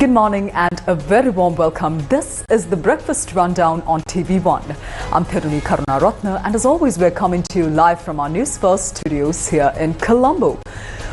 Good morning and a very warm welcome. This is the Breakfast Rundown on TV1. I'm Therunee Karunaratne, and as always we're coming to you live from our Newsfirst studios here in Colombo.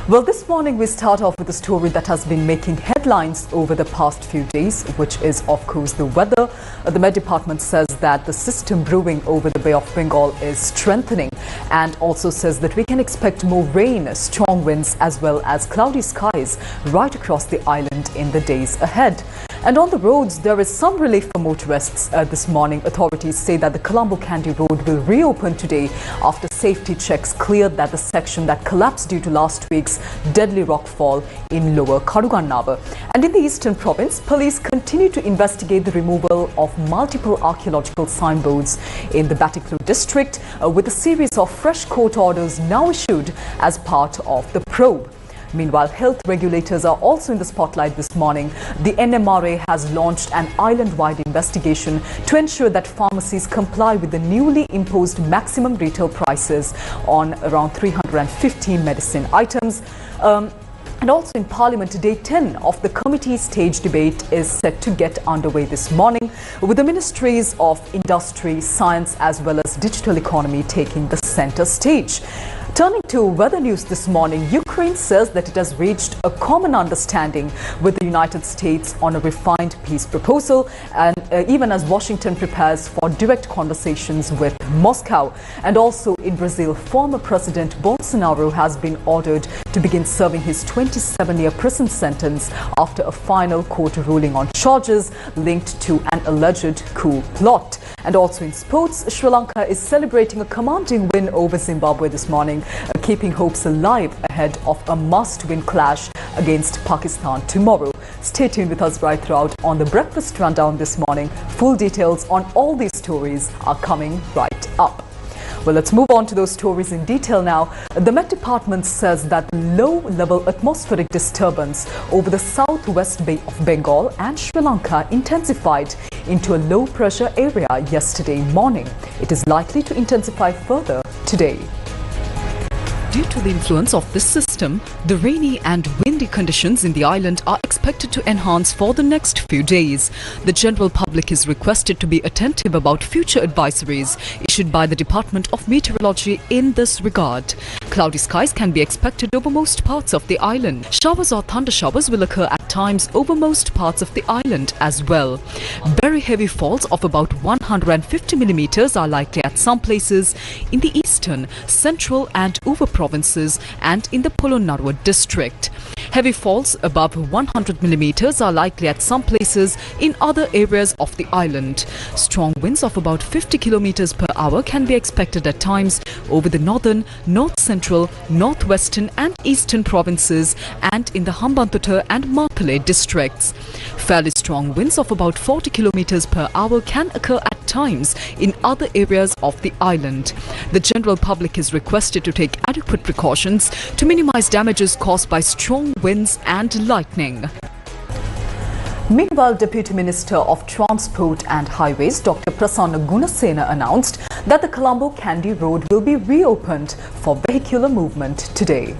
Well, this morning we start off with a story that has been making headlines over the past few days, which is of course the weather. The Met Department says that the system brewing over the Bay of Bengal is strengthening and also says that we can expect more rain, strong winds as well as cloudy skies right across the island in the days ahead. And on the roads, there is some relief for motorists this morning. Authorities say that the Colombo-Kandy road will reopen today after safety checks cleared that the section that collapsed due to last week's deadly rockfall in lower Karunaratne. And in the eastern province, police continue to investigate the removal of multiple archaeological signboards in the Batiklo district with a series of fresh court orders now issued as part of the probe. Meanwhile, health regulators are also in the spotlight this morning. The NMRA has launched an island-wide investigation to ensure that pharmacies comply with the newly imposed maximum retail prices on around 350 medicine items. And also in Parliament, Day 10 of the committee stage debate is set to get underway this morning, with the Ministries of Industry, Science as well as Digital Economy taking the centre stage. Turning to weather news this morning, Ukraine says that it has reached a common understanding with the United States on a refined peace proposal, and even as Washington prepares for direct conversations with Moscow. And also in Brazil, former President Bolsonaro has been ordered to begin serving his 27-year prison sentence after a final court ruling on charges linked to an alleged coup plot. And also in sports, Sri Lanka is celebrating a commanding win over Zimbabwe this morning, keeping hopes alive ahead of a must-win clash against Pakistan tomorrow. Stay tuned with us right throughout on the Breakfast Rundown this morning. Full details on all these stories are coming right up. Well, let's move on to those stories in detail now. The Met Department says that low-level atmospheric disturbance over the southwest Bay of Bengal and Sri Lanka intensified into a low-pressure area yesterday morning. It is likely to intensify further today. Due to the influence of this system, the rainy and windy conditions in the island are expected to enhance for the next few days. The general public is requested to be attentive about future advisories issued by the Department of Meteorology in this regard. Cloudy skies can be expected over most parts of the island. Showers or thunder showers will occur at times over most parts of the island as well. Very heavy falls of about 150 millimeters are likely at some places in the eastern, central and over provinces and in the Polonnaruwa district. Heavy falls above 100 millimeters are likely at some places in other areas of the island. Strong winds of about 50 kilometers per hour can be expected at times over the northern, north central, northwestern and eastern provinces and in the Hambantota and Martale districts. Fairly strong winds of about 40 kilometers per hour can occur at times in other areas of the island. The general public is requested to take adequate precautions to minimize damages caused by strong winds and lightning. Meanwhile, Deputy Minister of Transport and Highways Dr. Prasanna Gunasena announced that the Colombo-Kandy road will be reopened for vehicular movement today.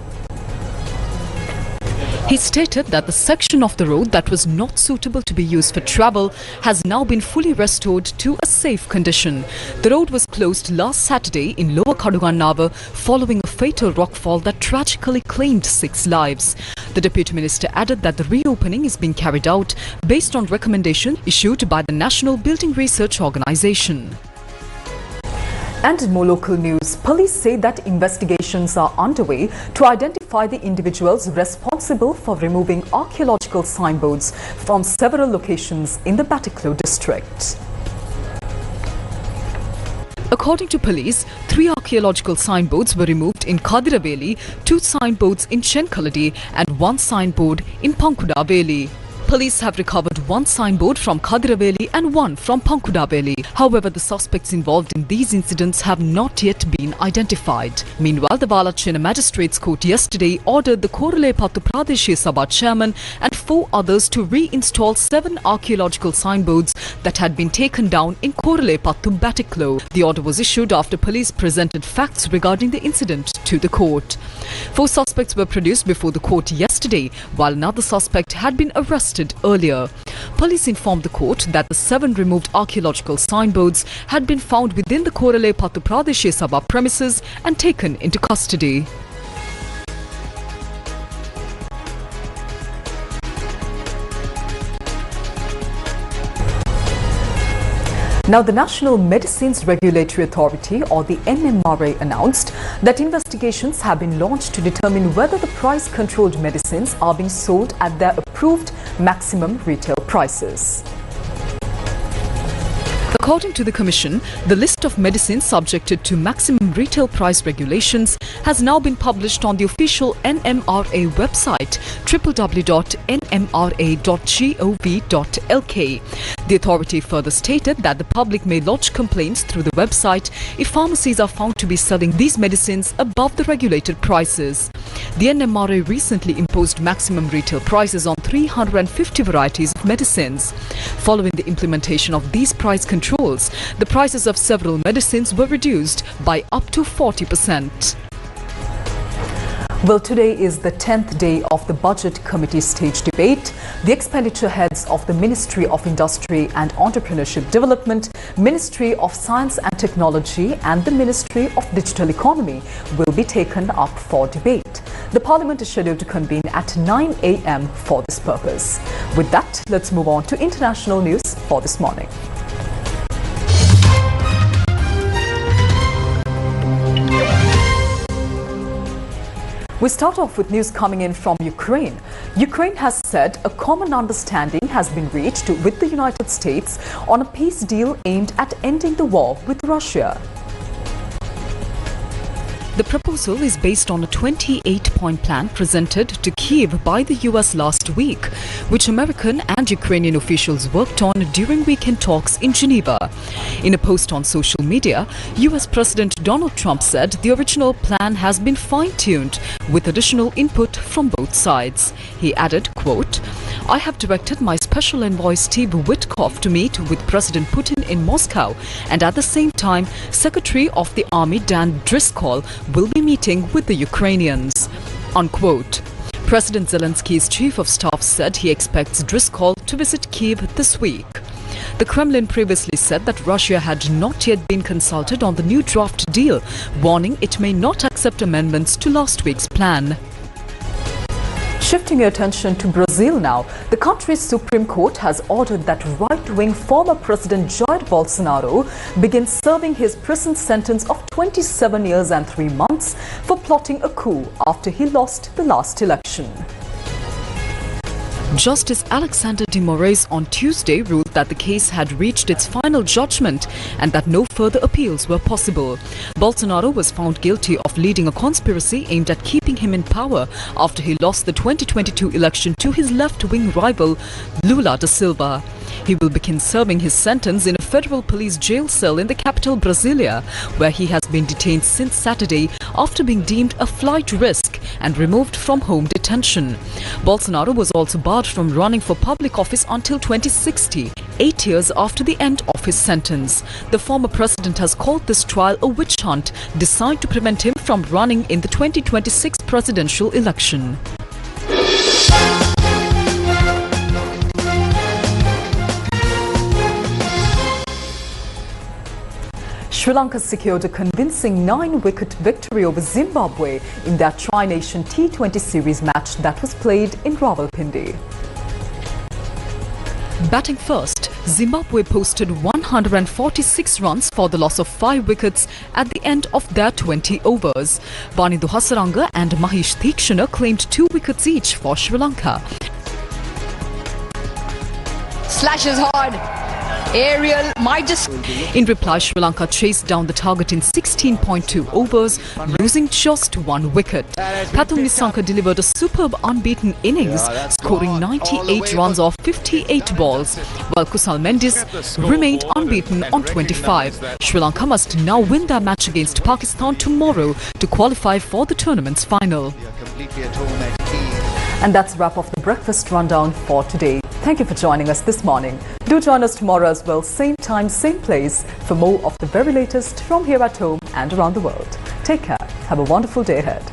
He stated that the section of the road that was not suitable to be used for travel has now been fully restored to a safe condition. The road was closed last Saturday in Lower Karunaratne following a fatal rockfall that tragically claimed 6 lives. The Deputy Minister added that the reopening is being carried out based on recommendations issued by the National Building Research Organisation. And in more local news, police say that investigations are underway to identify the individuals responsible for removing archaeological signboards from several locations in the Batiklo district. According to police, 3 archaeological signboards were removed in Kadiraveli, 2 signboards in Chenkaladi and 1 signboard in Pankudaveli. Police have recovered 1 signboard from Kadiraveli and 1 from Pankudaveli. However, the suspects involved in these incidents have not yet been identified. Meanwhile, the Valachina Magistrates Court yesterday ordered the Korelepattu Pradeshi Sabha chairman and 4 others to reinstall 7 archaeological signboards that had been taken down in Korelepattu Batiklo. The order was issued after police presented facts regarding the incident to the court. 4 suspects were produced before the court yesterday custody, while another suspect had been arrested earlier. Police informed the court that the 7 removed archaeological signboards had been found within the Korale Pattu Pradesh Sabha premises and taken into custody. Now, the National Medicines Regulatory Authority, or the NMRA, announced that investigations have been launched to determine whether the price-controlled medicines are being sold at their approved maximum retail prices. According to the Commission, the list of medicines subjected to maximum retail price regulations has now been published on the official NMRA website www.nmra.gov.lk. The authority further stated that the public may lodge complaints through the website if pharmacies are found to be selling these medicines above the regulated prices. The NMRA recently imposed maximum retail prices on 350 varieties of medicines. Following the implementation of these price controls, the prices of several medicines were reduced by up to 40%. Well, today is the 10th day of the Budget Committee stage debate. The expenditure heads of the Ministry of Industry and Entrepreneurship Development, Ministry of Science and Technology and the Ministry of Digital Economy will be taken up for debate. The Parliament is scheduled to convene at 9 a.m. for this purpose. With that, let's move on to international news for this morning. We start off with news coming in from Ukraine. Ukraine has said a common understanding has been reached with the United States on a peace deal aimed at ending the war with Russia. The proposal is based on a 28-point plan presented to Kyiv by the US last week, which American and Ukrainian officials worked on during weekend talks in Geneva. In a post on social media, US President Donald Trump said the original plan has been fine-tuned with additional input from both sides. He added, quote, "I have directed my special envoy Steve Witkoff to meet with President Putin in Moscow, and at the same time, Secretary of the Army Dan Driscoll will be meeting with the Ukrainians," unquote. President Zelensky's chief of staff said he expects Driscoll to visit Kyiv this week. The Kremlin previously said that Russia had not yet been consulted on the new draft deal, warning it may not accept amendments to last week's plan. Shifting your attention to Brazil now, the country's Supreme Court has ordered that right-wing former President Jair Bolsonaro begin serving his prison sentence of 27 years and 3 months for plotting a coup after he lost the last election. Justice Alexander de Moraes on Tuesday ruled that the case had reached its final judgment and that no further appeals were possible. Bolsonaro was found guilty of leading a conspiracy aimed at keeping him in power after he lost the 2022 election to his left-wing rival Lula da Silva. He will begin serving his sentence in a federal police jail cell in the capital Brasilia, where he has been detained since Saturday after being deemed a flight risk and removed from home detention. Bolsonaro was also barred from running for public office until 2060, 8 years after the end of his sentence. The former president has called this trial a witch hunt designed to prevent him from running in the 2026 presidential election. Sri Lanka secured a convincing 9-wicket victory over Zimbabwe in their Tri-Nation T20 series match that was played in Rawalpindi. Batting first, Zimbabwe posted 146 runs for the loss of 5 wickets at the end of their 20 overs. Banindu Hasaranga and Mahesh Theekshana claimed 2 wickets each for Sri Lanka. Slashes hard. Aerial might just... In reply, Sri Lanka chased down the target in 16.2 overs, losing just 1 wicket. Pathum Nissanka delivered a superb unbeaten innings, scoring 98 runs off 58 balls, while Kusal Mendis remained unbeaten on 25. Sri Lanka must now win their match against Pakistan tomorrow to qualify for the tournament's final. And that's a wrap of the breakfast rundown for today. Thank you for joining us this morning. Do join us tomorrow as well, same time, same place, for more of the very latest from here at home and around the world. Take care. Have a wonderful day ahead.